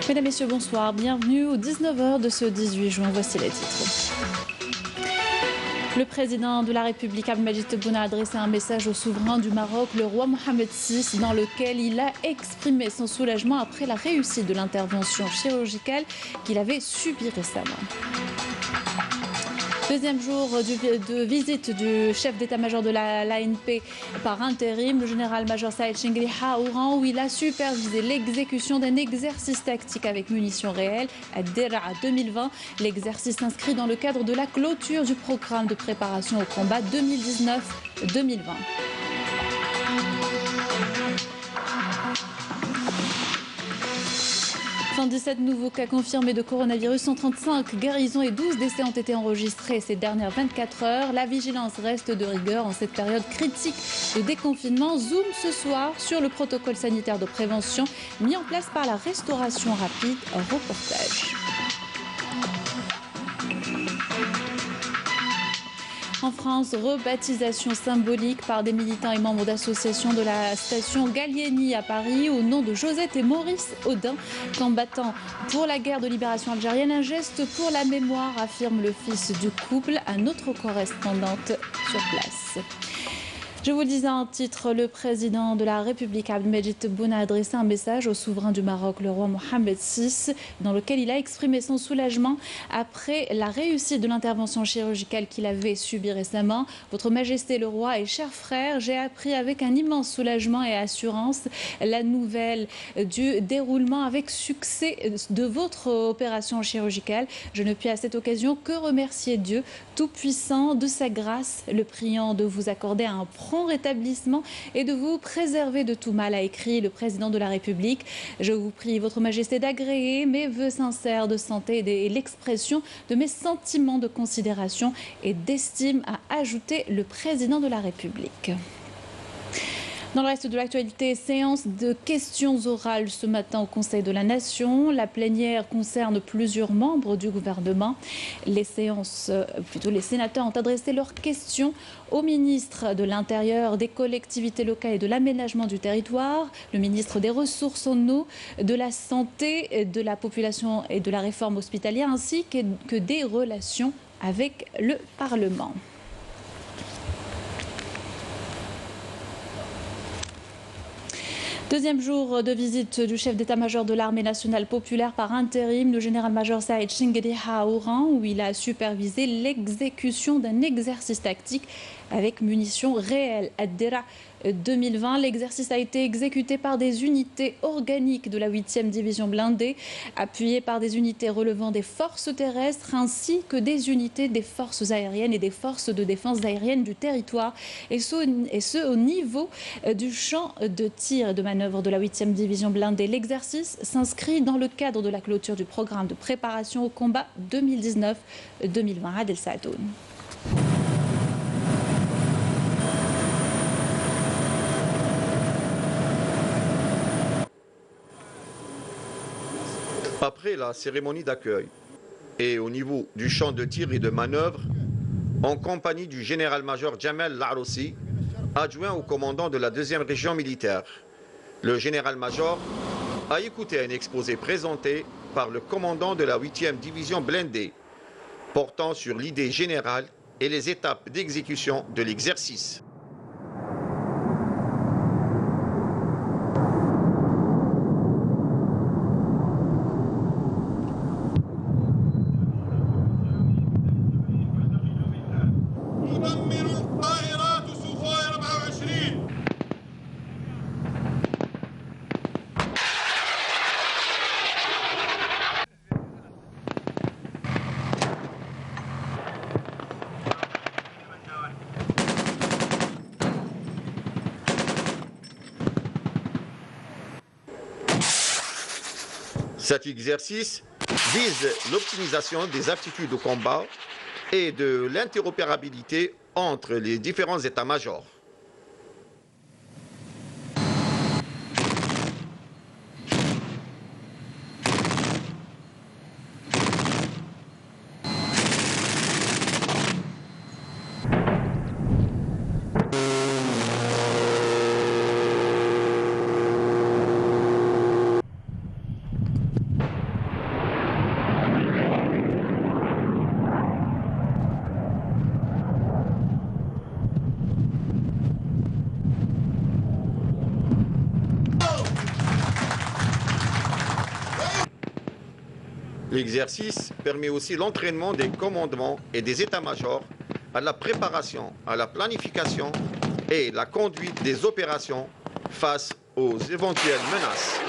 Mesdames, Messieurs, bonsoir. Bienvenue aux 19h de ce 18 juin. Voici les titres. Le président de la République, Abdelmadjid Tebboune, a adressé un message au souverain du Maroc, le roi Mohamed VI, dans lequel il a exprimé son soulagement après la réussite de l'intervention chirurgicale qu'il avait subie récemment. Deuxième jour de visite du chef d'état-major de l'ANP par intérim, le général-major Saïd Chengheliha à Oran, où il a supervisé l'exécution d'un exercice tactique avec munitions réelles à Dera 2020. L'exercice s'inscrit dans le cadre de la clôture du programme de préparation au combat 2019-2020. 117 nouveaux cas confirmés de coronavirus, 135 guérisons et 12 décès ont été enregistrés ces dernières 24 heures. La vigilance reste de rigueur en cette période critique de déconfinement. Zoom ce soir sur le protocole sanitaire de prévention mis en place par la restauration rapide. Reportage. En France, rebaptisation symbolique par des militants et membres d'associations de la station Gallieni à Paris au nom de Josette et Maurice Audin, combattants pour la guerre de libération algérienne. Un geste pour la mémoire, affirme le fils du couple à notre correspondante sur place. Je vous le disais en titre, le président de la République, Abdelmadjid Tebboune, a adressé un message au souverain du Maroc, le roi Mohamed VI, dans lequel il a exprimé son soulagement après la réussite de l'intervention chirurgicale qu'il avait subie récemment. Votre Majesté le roi et chers frères, j'ai appris avec un immense soulagement et assurance la nouvelle du déroulement avec succès de votre opération chirurgicale. Je ne puis à cette occasion que remercier Dieu Tout-Puissant de sa grâce, le priant de vous accorder un prompt rétablissement et de vous préserver de tout mal, a écrit le président de la République. Je vous prie, Votre Majesté, d'agréer mes vœux sincères de santé et l'expression de mes sentiments de considération et d'estime, a ajouté le président de la République. Dans le reste de l'actualité, séance de questions orales ce matin au Conseil de la Nation. La plénière concerne plusieurs membres du gouvernement. Les sénateurs ont adressé leurs questions au ministre de l'Intérieur, des collectivités locales et de l'aménagement du territoire, le ministre des Ressources en eau, de la Santé, de la population et de la réforme hospitalière, ainsi que des relations avec le Parlement. Deuxième jour de visite du chef d'état-major de l'armée nationale populaire par intérim, le général-major Saïd Chengheliha à Oran, où il a supervisé l'exécution d'un exercice tactique avec munitions réelles à Dera 2020. L'exercice a été exécuté par des unités organiques de la 8e division blindée, appuyées par des unités relevant des forces terrestres ainsi que des unités des forces aériennes et des forces de défense aérienne du territoire, et ce au niveau du champ de tir et de manœuvre de la 8e division blindée. L'exercice s'inscrit dans le cadre de la clôture du programme de préparation au combat 2019-2020. Adel Saadoun. Après la cérémonie d'accueil et au niveau du champ de tir et de manœuvre, en compagnie du général-major Jamal Laroussi, adjoint au commandant de la 2e région militaire, le général-major a écouté un exposé présenté par le commandant de la 8e division blindée, portant sur l'idée générale et les étapes d'exécution de l'exercice. Cet exercice vise l'optimisation des aptitudes au combat et de l'interopérabilité entre les différents états-majors. L'exercice permet aussi l'entraînement des commandements et des états-majors à la préparation, à la planification et la conduite des opérations face aux éventuelles menaces.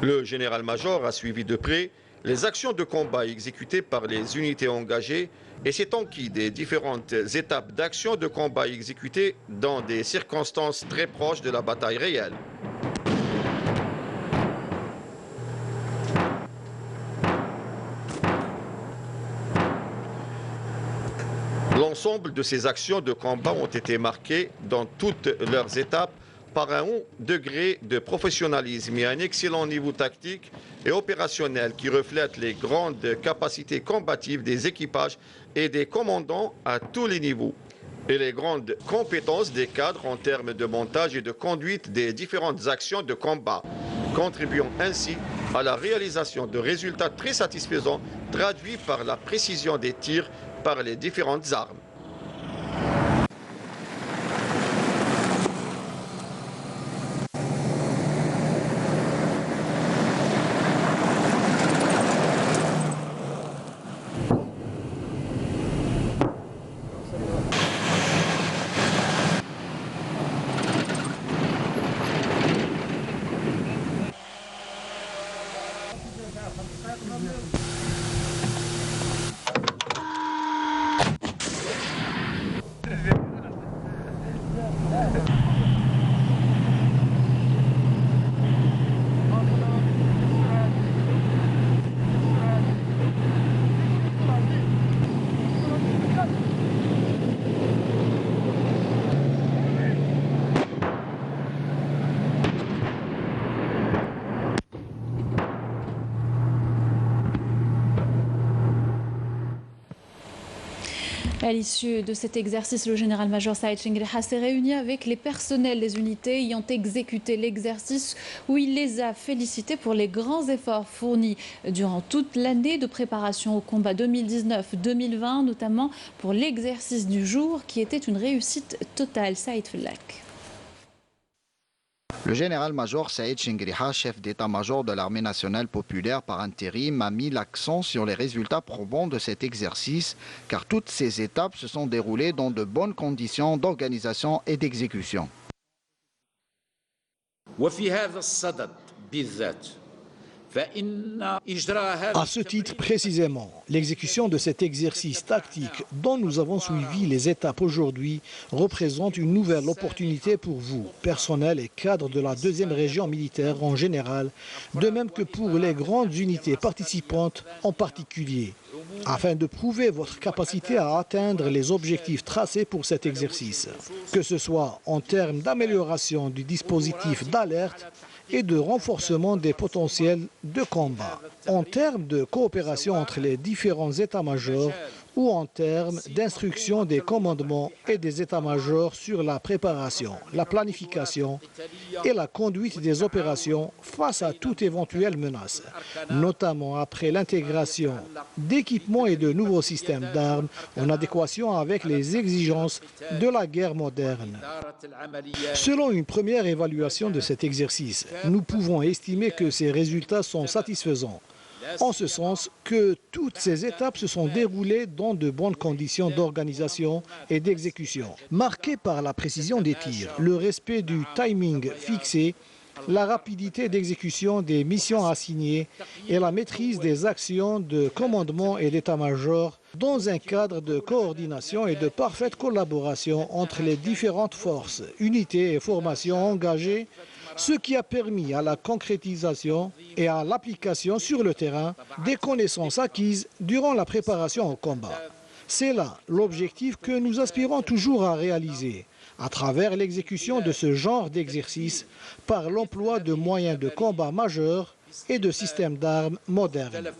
Le général-major a suivi de près les actions de combat exécutées par les unités engagées et s'est enquis des différentes étapes d'action de combat exécutées dans des circonstances très proches de la bataille réelle. L'ensemble de ces actions de combat ont été marquées dans toutes leurs étapes par un haut degré de professionnalisme et un excellent niveau tactique et opérationnel qui reflète les grandes capacités combatives des équipages et des commandants à tous les niveaux et les grandes compétences des cadres en termes de montage et de conduite des différentes actions de combat, contribuant ainsi à la réalisation de résultats très satisfaisants traduits par la précision des tirs par les différentes armes. À l'issue de cet exercice, le général-major Saïd Chengriha s'est réuni avec les personnels des unités ayant exécuté l'exercice où il les a félicités pour les grands efforts fournis durant toute l'année de préparation au combat 2019-2020, notamment pour l'exercice du jour qui était une réussite totale. Saïd Fellak. Le général-major Saïd Chengriha, chef d'état-major de l'armée nationale populaire par intérim, a mis l'accent sur les résultats probants de cet exercice, car toutes ces étapes se sont déroulées dans de bonnes conditions d'organisation et d'exécution. وفي هذا الصدد بالذات À ce titre précisément, l'exécution de cet exercice tactique dont nous avons suivi les étapes aujourd'hui représente une nouvelle opportunité pour vous, personnel et cadres de la deuxième région militaire en général, de même que pour les grandes unités participantes en particulier, afin de prouver votre capacité à atteindre les objectifs tracés pour cet exercice, que ce soit en termes d'amélioration du dispositif d'alerte et de renforcement des potentiels de combat, en termes de coopération entre les différents états-majors ou en termes d'instruction des commandements et des états-majors sur la préparation, la planification et la conduite des opérations face à toute éventuelle menace, notamment après l'intégration d'équipements et de nouveaux systèmes d'armes en adéquation avec les exigences de la guerre moderne. Selon une première évaluation de cet exercice, nous pouvons estimer que ces résultats sont satisfaisants, en ce sens que toutes ces étapes se sont déroulées dans de bonnes conditions d'organisation et d'exécution, marquées par la précision des tirs, le respect du timing fixé, la rapidité d'exécution des missions assignées et la maîtrise des actions de commandement et d'état-major dans un cadre de coordination et de parfaite collaboration entre les différentes forces, unités et formations engagées, ce qui a permis à la concrétisation et à l'application sur le terrain des connaissances acquises durant la préparation au combat. C'est là l'objectif que nous aspirons toujours à réaliser, à travers l'exécution de ce genre d'exercice par l'emploi de moyens de combat majeurs et de systèmes d'armes modernes.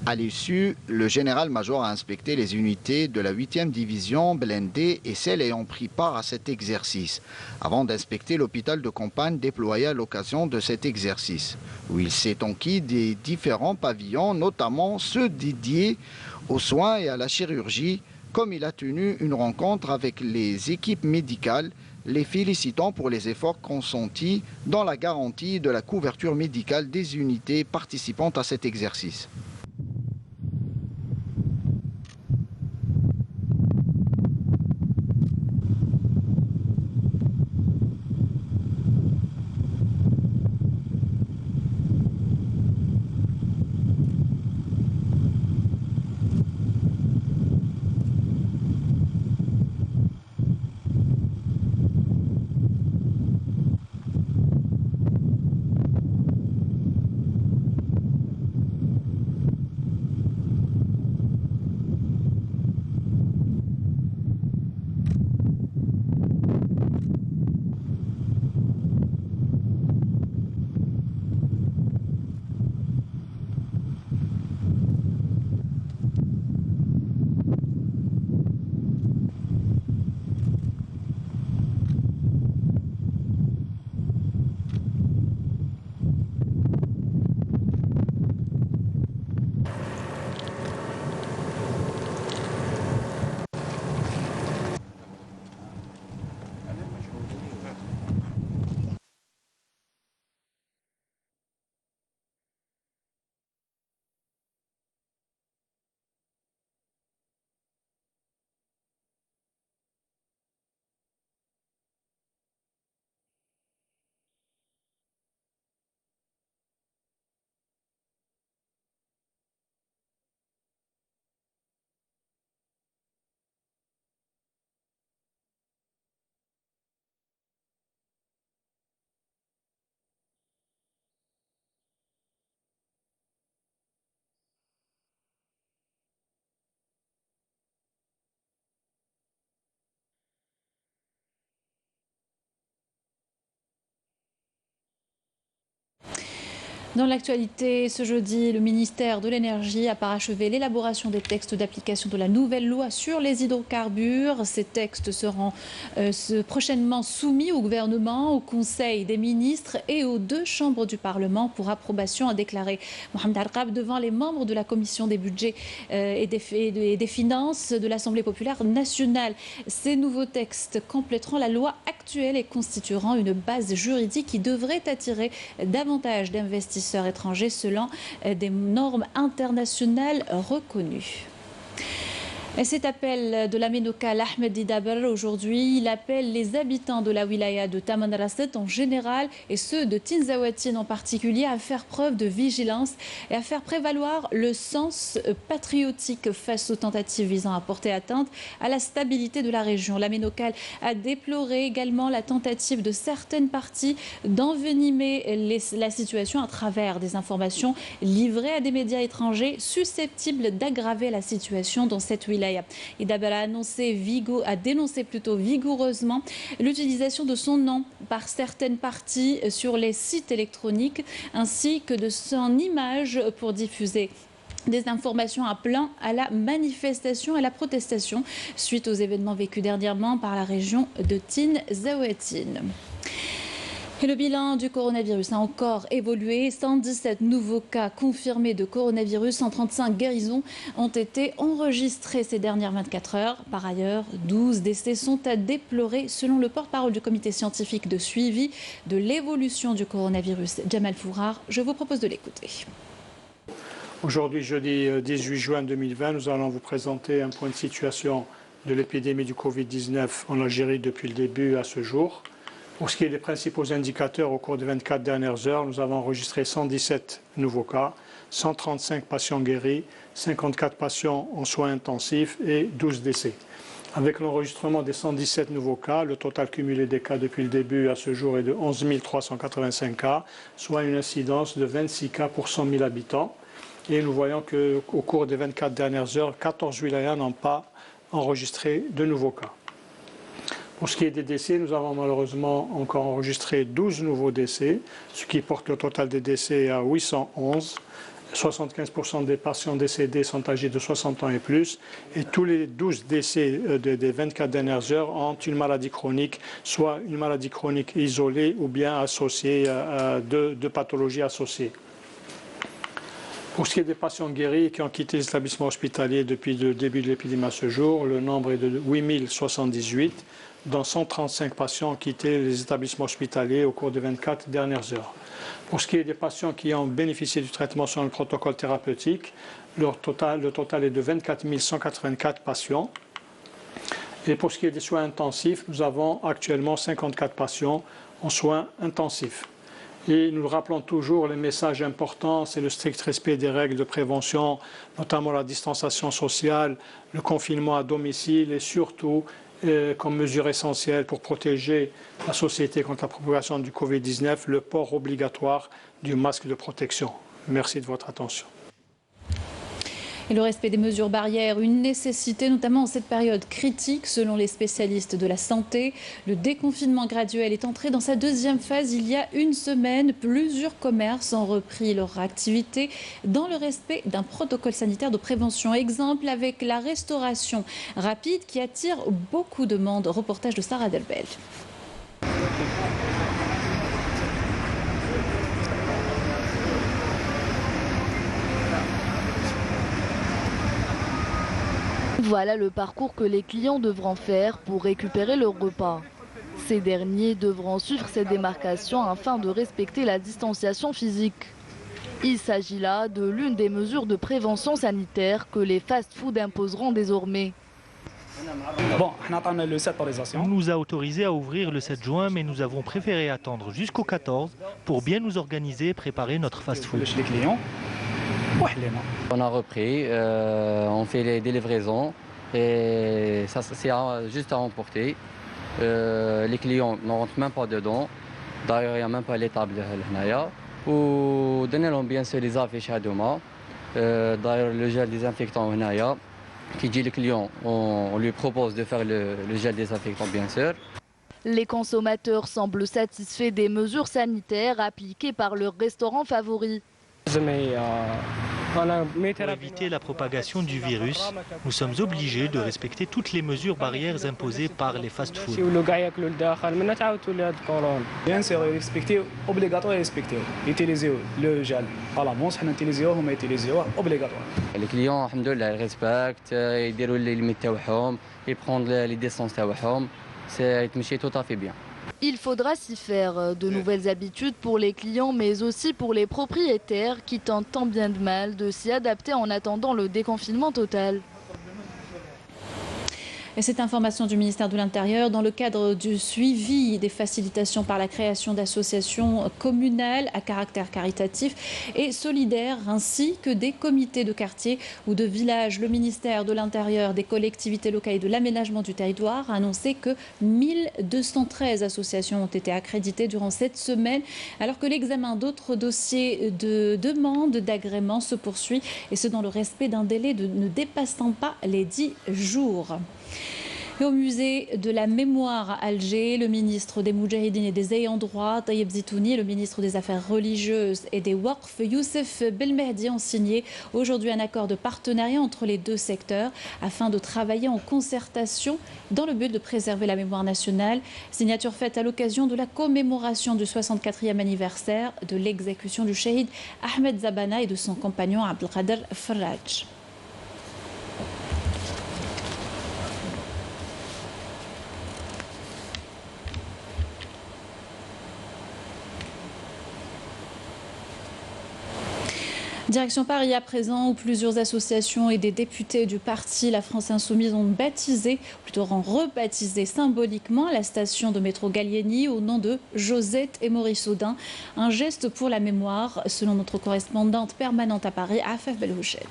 À l'issue, le général-major a inspecté les unités de la 8e division blindée et celles ayant pris part à cet exercice, avant d'inspecter l'hôpital de campagne déployé à l'occasion de cet exercice, où il s'est enquis des différents pavillons, notamment ceux dédiés aux soins et à la chirurgie, comme il a tenu une rencontre avec les équipes médicales, les félicitant pour les efforts consentis dans la garantie de la couverture médicale des unités participantes à cet exercice. Dans l'actualité, ce jeudi, le ministère de l'Énergie a parachevé l'élaboration des textes d'application de la nouvelle loi sur les hydrocarbures. Ces textes seront prochainement soumis au gouvernement, au Conseil des ministres et aux 2 chambres du Parlement pour approbation, a déclaré Mohamed Arqab devant les membres de la Commission des budgets et des finances de l'Assemblée populaire nationale. Ces nouveaux textes compléteront la loi actuelle et constitueront une base juridique qui devrait attirer davantage d'investissements fournisseurs étrangers selon des normes internationales reconnues. Et cet appel de la Ménoka, l'Ahmed Didaber, aujourd'hui, il appelle les habitants de la wilaya de Tamanrasset en général et ceux de Tinzaouatine en particulier à faire preuve de vigilance et à faire prévaloir le sens patriotique face aux tentatives visant à porter atteinte à la stabilité de la région. La Ménoka a déploré également la tentative de certaines parties d'envenimer la situation à travers des informations livrées à des médias étrangers susceptibles d'aggraver la situation dans cette wilaya. Didaber a dénoncé vigoureusement l'utilisation de son nom par certaines parties sur les sites électroniques ainsi que de son image pour diffuser des informations appelant à la manifestation et à la protestation suite aux événements vécus dernièrement par la région de Tinzaouatine. Et le bilan du coronavirus a encore évolué. 117 nouveaux cas confirmés de coronavirus, 135 guérisons ont été enregistrées ces dernières 24 heures. Par ailleurs, 12 décès sont à déplorer selon le porte-parole du comité scientifique de suivi de l'évolution du coronavirus, Jamal Fourar. Je vous propose de l'écouter. Aujourd'hui, jeudi 18 juin 2020, nous allons vous présenter un point de situation de l'épidémie du Covid-19 en Algérie depuis le début à ce jour. Pour ce qui est des principaux indicateurs, au cours des 24 dernières heures, nous avons enregistré 117 nouveaux cas, 135 patients guéris, 54 patients en soins intensifs et 12 décès. Avec l'enregistrement des 117 nouveaux cas, le total cumulé des cas depuis le début à ce jour est de 11 385 cas, soit une incidence de 26 cas pour 100 000 habitants. Et nous voyons qu'au cours des 24 dernières heures, 14 wilayas n'ont pas enregistré de nouveaux cas. Pour ce qui est des décès, nous avons malheureusement encore enregistré 12 nouveaux décès, ce qui porte le total des décès à 811. 75% des patients décédés sont âgés de 60 ans et plus. Et tous les 12 décès des 24 dernières heures ont une maladie chronique, soit une maladie chronique isolée ou bien associée à deux pathologies associées. Pour ce qui est des patients guéris qui ont quitté l'établissement hospitalier depuis le début de l'épidémie à ce jour, le nombre est de 8078, dont 135 patients ont quitté les établissements hospitaliers au cours des 24 dernières heures. Pour ce qui est des patients qui ont bénéficié du traitement selon le protocole thérapeutique, le total est de 24 184 patients. Et pour ce qui est des soins intensifs, nous avons actuellement 54 patients en soins intensifs. Et nous rappelons toujours, les messages importants, c'est le strict respect des règles de prévention, notamment la distanciation sociale, le confinement à domicile et surtout, comme mesure essentielle pour protéger la société contre la propagation du Covid-19, le port obligatoire du masque de protection. Merci de votre attention. Et le respect des mesures barrières, une nécessité notamment en cette période critique selon les spécialistes de la santé. Le déconfinement graduel est entré dans sa deuxième phase il y a une semaine. Plusieurs commerces ont repris leur activité dans le respect d'un protocole sanitaire de prévention. Exemple avec la restauration rapide qui attire beaucoup de monde. Reportage de Sarah Delbel. Voilà le parcours que les clients devront faire pour récupérer leur repas. Ces derniers devront suivre cette démarcation afin de respecter la distanciation physique. Il s'agit là de l'une des mesures de prévention sanitaire que les fast-foods imposeront désormais. On nous a autorisé à ouvrir le 7 juin, mais nous avons préféré attendre jusqu'au 14 pour bien nous organiser et préparer notre fast-food. On a repris, on fait des livraisons et ça c'est juste à emporter. Les clients ne rentrent même pas dedans. D'ailleurs, il n'y a même pas les tables là. Ou donnez-leur bien sûr les affiches à demain. D'ailleurs, le gel désinfectant là, qui dit le client, on lui propose de faire le gel désinfectant bien sûr. Les consommateurs semblent satisfaits des mesures sanitaires appliquées par leurs restaurants favoris. Pour éviter la propagation du virus, nous sommes obligés de respecter toutes les mesures barrières imposées par les fast-foods. Bien sûr, respecter, obligatoire et respecter. Utiliser le gel à l'avance, obligatoire. Les clients, alhamdoulilah, ils respectent, ils déroulent les limites, ils prennent les distances, c'est tout à fait bien. Il faudra s'y faire, de nouvelles habitudes pour les clients mais aussi pour les propriétaires qui tentent tant bien de mal de s'y adapter en attendant le déconfinement total. Et cette information du ministère de l'Intérieur dans le cadre du suivi des facilitations par la création d'associations communales à caractère caritatif et solidaire ainsi que des comités de quartier ou de village. Le ministère de l'Intérieur, des collectivités locales et de l'aménagement du territoire a annoncé que 1213 associations ont été accréditées durant cette semaine alors que l'examen d'autres dossiers de demande d'agrément se poursuit et ce dans le respect d'un délai ne dépassant pas les 10 jours. Et au musée de la mémoire à Alger, le ministre des Moudjahidines et des Ayants droit, Tayeb Zitouni, et le ministre des Affaires religieuses et des Waqf, Youssef Belmehdi, ont signé aujourd'hui un accord de partenariat entre les deux secteurs afin de travailler en concertation dans le but de préserver la mémoire nationale. Signature faite à l'occasion de la commémoration du 64e anniversaire de l'exécution du shahid Ahmed Zabana et de son compagnon Abdelkader Faraj. Direction Paris à présent, où plusieurs associations et des députés du parti La France Insoumise ont rebaptisé symboliquement la station de métro Gallieni au nom de Josette et Maurice Audin. Un geste pour la mémoire, selon notre correspondante permanente à Paris, Afef Belhouchet.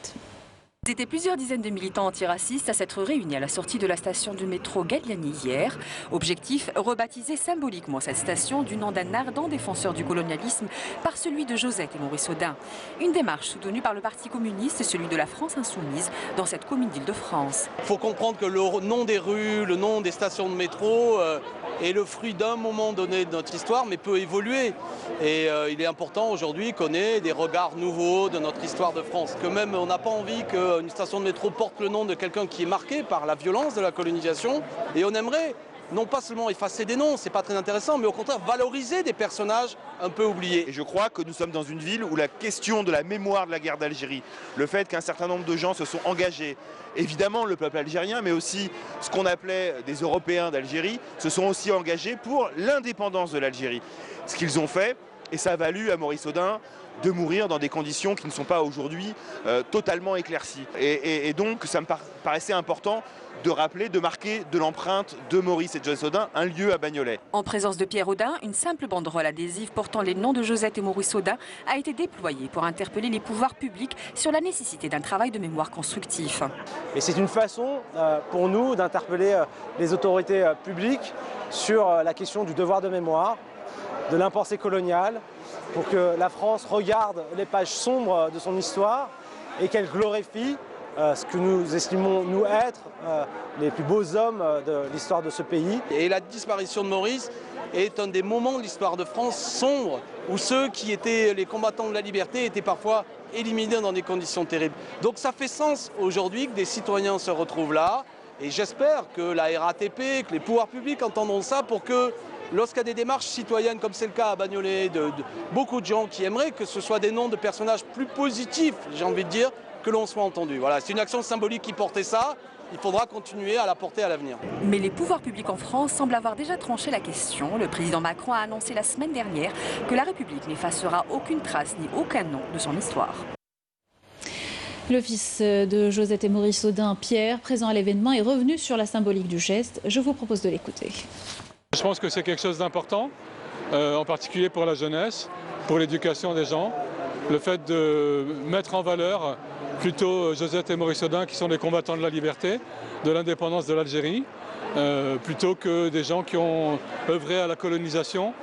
C'était plusieurs dizaines de militants antiracistes à s'être réunis à la sortie de la station de métro Gallieni hier. Objectif, rebaptiser symboliquement cette station du nom d'un ardent défenseur du colonialisme par celui de Josette et Maurice Audin. Une démarche soutenue par le Parti communiste et celui de la France Insoumise dans cette commune d'Île-de-France. Il faut comprendre que le nom des rues, le nom des stations de métro est le fruit d'un moment donné de notre histoire, mais peut évoluer. Et il est important aujourd'hui qu'on ait des regards nouveaux de notre histoire de France. Que même on n'a pas envie qu'une station de métro porte le nom de quelqu'un qui est marqué par la violence de la colonisation. Et on aimerait non pas seulement effacer des noms, c'est pas très intéressant, mais au contraire valoriser des personnages un peu oubliés. Et je crois que nous sommes dans une ville où la question de la mémoire de la guerre d'Algérie, le fait qu'un certain nombre de gens se sont engagés, évidemment le peuple algérien, mais aussi ce qu'on appelait des Européens d'Algérie, se sont aussi engagés pour l'indépendance de l'Algérie. Ce qu'ils ont fait, et ça a valu à Maurice Audin de mourir dans des conditions qui ne sont pas aujourd'hui totalement éclaircies. Et donc ça me paraissait important de rappeler, de marquer de l'empreinte de Maurice et de Josette Audin un lieu à Bagnolet. En présence de Pierre Audin, une simple banderole adhésive portant les noms de Josette et Maurice Audin a été déployée pour interpeller les pouvoirs publics sur la nécessité d'un travail de mémoire constructif. Et c'est une façon pour nous d'interpeller les autorités publiques sur la question du devoir de mémoire, de l'impensé colonial, pour que la France regarde les pages sombres de son histoire et qu'elle glorifie ce que nous estimons nous être les plus beaux hommes de l'histoire de ce pays. Et la disparition de Maurice est un des moments de l'histoire de France sombre où ceux qui étaient les combattants de la liberté étaient parfois éliminés dans des conditions terribles. Donc ça fait sens aujourd'hui que des citoyens se retrouvent là et j'espère que la RATP, que les pouvoirs publics entendront ça pour que lorsqu'il y a des démarches citoyennes, comme c'est le cas à Bagnolet, de beaucoup de gens qui aimeraient que ce soit des noms de personnages plus positifs, j'ai envie de dire, que l'on soit entendu. Voilà, c'est une action symbolique qui portait ça, il faudra continuer à la porter à l'avenir. Mais les pouvoirs publics en France semblent avoir déjà tranché la question. Le président Macron a annoncé la semaine dernière que la République n'effacera aucune trace ni aucun nom de son histoire. Le fils de Josette et Maurice Audin, Pierre, présent à l'événement, est revenu sur la symbolique du geste. Je vous propose de l'écouter. Je pense que c'est quelque chose d'important, en particulier pour la jeunesse, pour l'éducation des gens. Le fait de mettre en valeur plutôt Josette et Maurice Audin qui sont des combattants de la liberté, de l'indépendance de l'Algérie, plutôt que des gens qui ont œuvré à la colonisation,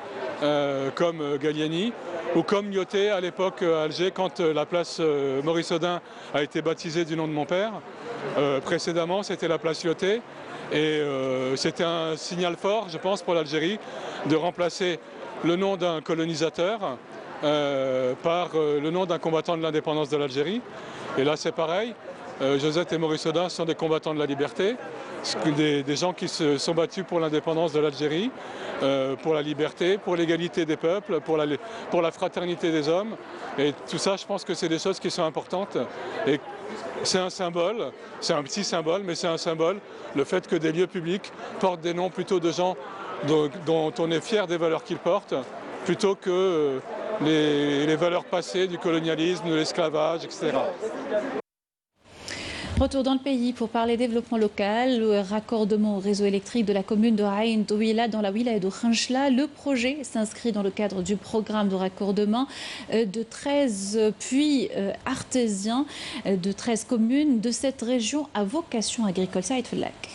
comme Gallieni ou comme Lyoté à l'époque à Alger quand la place Maurice Audin a été baptisée du nom de mon père. Précédemment, c'était la place Lyoté. Et c'était un signal fort, je pense, pour l'Algérie de remplacer le nom d'un colonisateur par le nom d'un combattant de l'indépendance de l'Algérie. Et là, c'est pareil. Josette et Maurice Audin sont des combattants de la liberté, des gens qui se sont battus pour l'indépendance de l'Algérie, pour la liberté, pour l'égalité des peuples, pour la fraternité des hommes. Et tout ça, je pense que c'est des choses qui sont importantes. Et c'est un symbole, c'est un petit symbole, mais c'est un symbole, le fait que des lieux publics portent des noms plutôt de gens dont on est fier des valeurs qu'ils portent, plutôt que les valeurs passées du colonialisme, de l'esclavage, etc. Retour dans le pays pour parler développement local, le raccordement au réseau électrique de la commune de Ain Touila dans la wilaya de Khanchla. Le projet s'inscrit dans le cadre du programme de raccordement de 13 puits artésiens de 13 communes de cette région à vocation agricole. Saïd Fellak.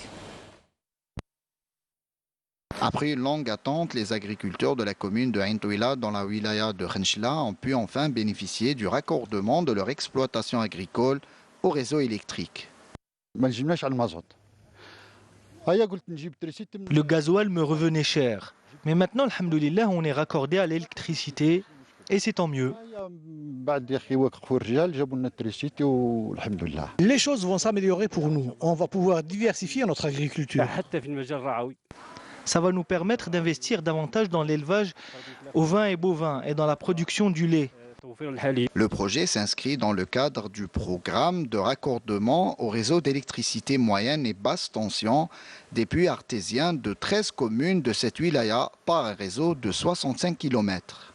Après une longue attente, les agriculteurs de la commune de Ain Touila dans la wilaya de Khanchla ont pu enfin bénéficier du raccordement de leur exploitation agricole au réseau électrique. Le gasoil me revenait cher, mais maintenant, alhamdoulilah, on est raccordé à l'électricité et c'est tant mieux. Les choses vont s'améliorer pour nous. On va pouvoir diversifier notre agriculture. Ça va nous permettre d'investir davantage dans l'élevage ovin et bovin et dans la production du lait. Le projet s'inscrit dans le cadre du programme de raccordement au réseau d'électricité moyenne et basse tension des puits artésiens de 13 communes de cette wilaya par un réseau de 65 km.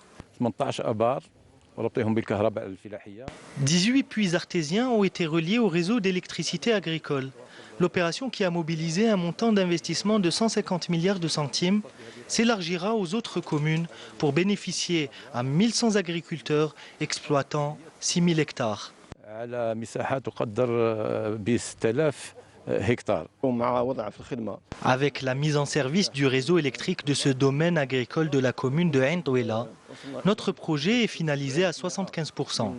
18 puits artésiens ont été reliés au réseau d'électricité agricole. L'opération, qui a mobilisé un montant d'investissement de 150 milliards de centimes, s'élargira aux autres communes pour bénéficier à 1100 agriculteurs exploitant 6000 hectares. Avec la mise en service du réseau électrique de ce domaine agricole de la commune de Ain Touila, notre projet est finalisé à 75%.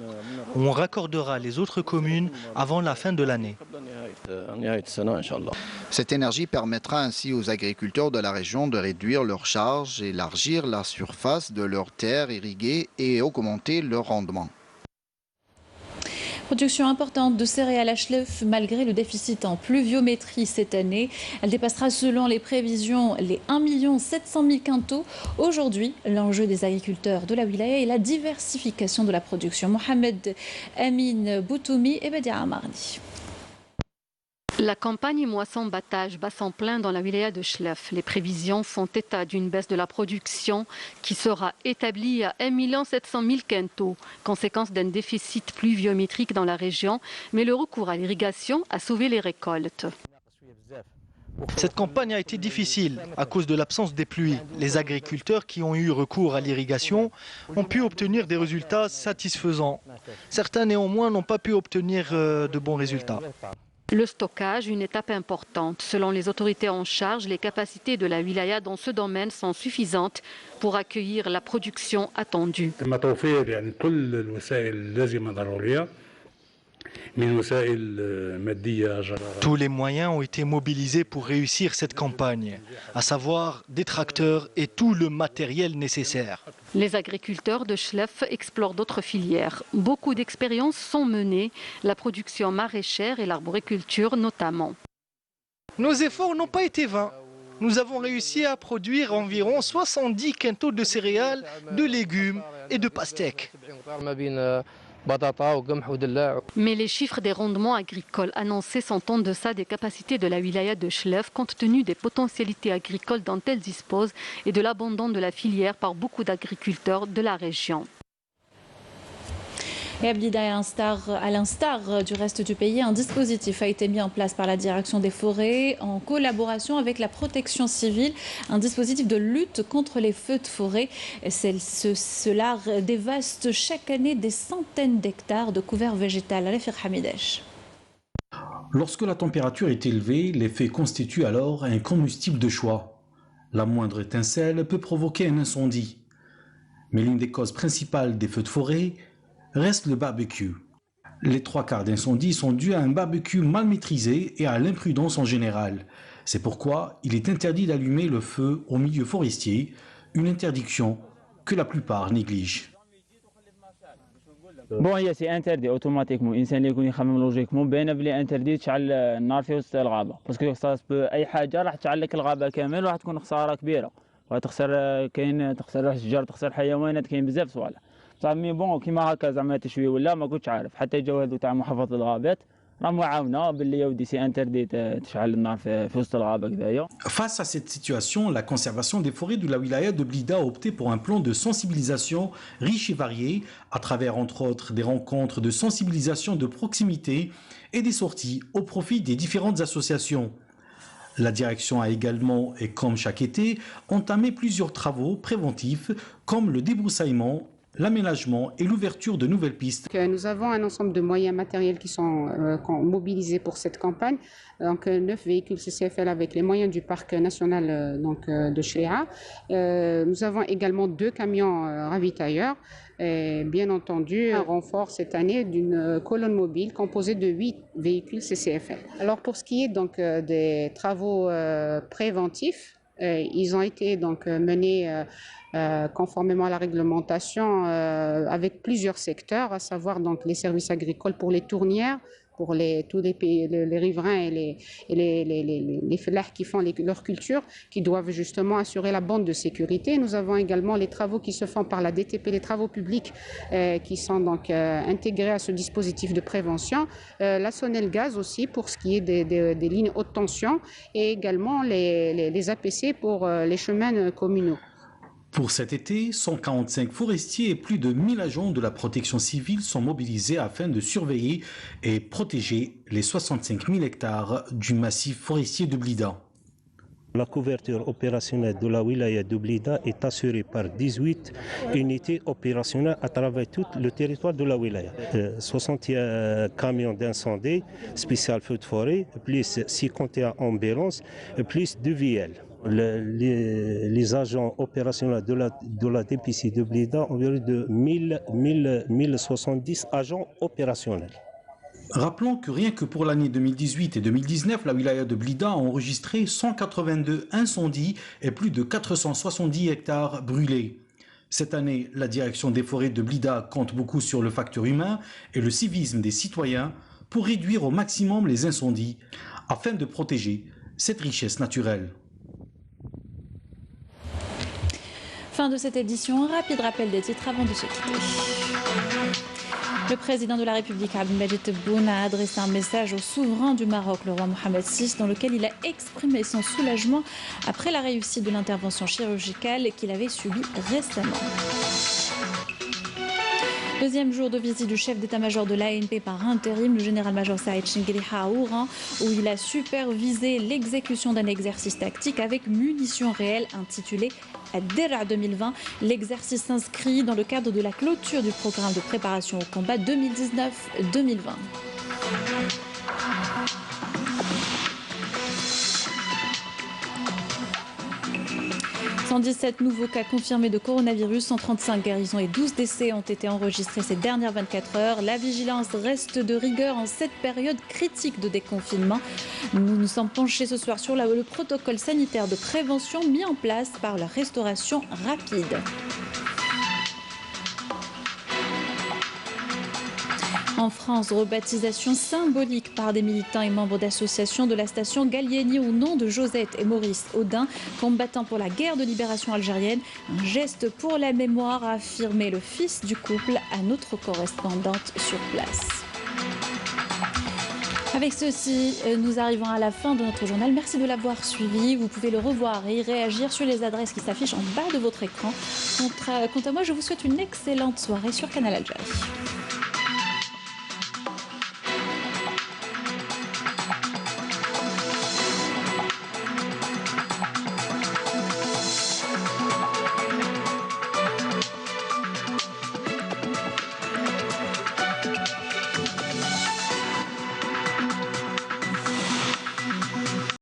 On raccordera les autres communes avant la fin de l'année. Cette énergie permettra ainsi aux agriculteurs de la région de réduire leurs charges, élargir la surface de leurs terres irriguées et augmenter leur rendement. Production importante de céréales à Chlef malgré le déficit en pluviométrie cette année. Elle dépassera selon les prévisions les 1 700 000 quintaux. Aujourd'hui, l'enjeu des agriculteurs de la wilaya est la diversification de la production. Mohamed Amin Boutoumi et Badia Amarni. La campagne moisson-battage bat son plein dans la wilaya de Chlef. Les prévisions font état d'une baisse de la production qui sera établie à 1 700 000 quintaux, conséquence d'un déficit pluviométrique dans la région, mais le recours à l'irrigation a sauvé les récoltes. Cette campagne a été difficile à cause de l'absence des pluies. Les agriculteurs qui ont eu recours à l'irrigation ont pu obtenir des résultats satisfaisants. Certains néanmoins n'ont pas pu obtenir de bons résultats. Le stockage, une étape importante. Selon les autorités en charge, les capacités de la wilaya dans ce domaine sont suffisantes pour accueillir la production attendue. Tous les moyens ont été mobilisés pour réussir cette campagne, à savoir des tracteurs et tout le matériel nécessaire. Les agriculteurs de Chlef explorent d'autres filières. Beaucoup d'expériences sont menées, la production maraîchère et l'arboriculture notamment. Nos efforts n'ont pas été vains. Nous avons réussi à produire environ 70 quintaux de céréales, de légumes et de pastèques. Mais les chiffres des rendements agricoles annoncés sont en deçà des capacités de la wilaya de Chlef compte tenu des potentialités agricoles dont elle dispose et de l'abandon de la filière par beaucoup d'agriculteurs de la région. Et Ablida, à l'instar du reste du pays, un dispositif a été mis en place par la direction des forêts en collaboration avec la protection civile, un dispositif de lutte contre les feux de forêt. Cela dévaste chaque année des centaines d'hectares de couverts végétal. Alefir Hamidesh. Lorsque la température est élevée, les feux constituent alors un combustible de choix. La moindre étincelle peut provoquer un incendie. Mais l'une des causes principales des feux de forêt reste le barbecue. Les 3/4 d'incendies sont dus à un barbecue mal maîtrisé et à l'imprudence en général. C'est pourquoi il est interdit d'allumer le feu au milieu forestier, une interdiction que la plupart négligent. بون هي سي انتردي اوتوماتيكمون الانسان اللي يكون يخمم لوجيكمون باينه بلي انتردي تشعل النار في وسط الغابه باسكو اي حاجه راح تشعل لك الغابه كامل وراح تكون خساره كبيره وتخسر كاين تخسر الشجر تخسر حيوانات كاين بزاف صوالح صافي مي بون كيما هكا زعما تشوي ولا ما كنتش عارف حتى يجاو هذو تاع محافظه الغابات Face à cette situation, la conservation des forêts de la wilaya de Blida a opté pour un plan de sensibilisation riche et varié, à travers entre autres des rencontres de sensibilisation de proximité et des sorties au profit des différentes associations. La direction a également, et comme chaque été, entamé plusieurs travaux préventifs comme le débroussaillement, l'aménagement et l'ouverture de nouvelles pistes. Nous avons un ensemble de moyens matériels qui sont mobilisés pour cette campagne. Donc 9 véhicules CCFL avec les moyens du parc national de Chléa. Nous avons également 2 camions ravitailleurs. Et bien entendu, un renfort cette année d'une colonne mobile composée de 8 véhicules CCFL. Alors pour ce qui est donc des travaux préventifs, ils ont été donc menés conformément à la réglementation avec plusieurs secteurs, à savoir donc les services agricoles pour les tournières, pour tous les riverains et les fellahs qui font leur culture, qui doivent justement assurer la bande de sécurité. Nous avons également les travaux qui se font par la DTP, les travaux publics qui sont donc intégrés à ce dispositif de prévention. La Sonel-Gaz aussi pour ce qui est des lignes haute tension et également les APC pour les chemins communaux. Pour cet été, 145 forestiers et plus de 1000 agents de la protection civile sont mobilisés afin de surveiller et protéger les 65 000 hectares du massif forestier de Blida. La couverture opérationnelle de la wilaya de Blida est assurée par 18 unités opérationnelles à travers tout le territoire de la wilaya. 61 camions d'incendie, spécial feu de forêt, plus 51 ambulances, plus 2 VL. Les agents opérationnels de la DPC de Blida ont environ de 1070 agents opérationnels. Rappelons que rien que pour l'année 2018 et 2019, la wilaya de Blida a enregistré 182 incendies et plus de 470 hectares brûlés. Cette année, la direction des forêts de Blida compte beaucoup sur le facteur humain et le civisme des citoyens pour réduire au maximum les incendies afin de protéger cette richesse naturelle. Fin de cette édition, un rapide rappel des titres avant de se quitter. Le président de la République, Abdelmadjid Tebboune, a adressé un message au souverain du Maroc, le roi Mohamed VI, dans lequel il a exprimé son soulagement après la réussite de l'intervention chirurgicale qu'il avait subie récemment. Deuxième jour de visite du chef d'état-major de l'ANP par intérim, le général-major Saïd Chinguiriha à Oran, où il a supervisé l'exécution d'un exercice tactique avec munitions réelles intitulé Dera 2020. L'exercice s'inscrit dans le cadre de la clôture du programme de préparation au combat 2019-2020. 117 nouveaux cas confirmés de coronavirus, 135 guérisons et 12 décès ont été enregistrés ces dernières 24 heures. La vigilance reste de rigueur en cette période critique de déconfinement. Nous nous sommes penchés ce soir sur le protocole sanitaire de prévention mis en place par la restauration rapide. En France, rebaptisation symbolique par des militants et membres d'associations de la station Gallieni au nom de Josette et Maurice Audin, combattants pour la guerre de libération algérienne. Un geste pour la mémoire, a affirmé le fils du couple à notre correspondante sur place. Avec ceci, nous arrivons à la fin de notre journal. Merci de l'avoir suivi. Vous pouvez le revoir et y réagir sur les adresses qui s'affichent en bas de votre écran. Quant à moi, je vous souhaite une excellente soirée sur Canal Algérie.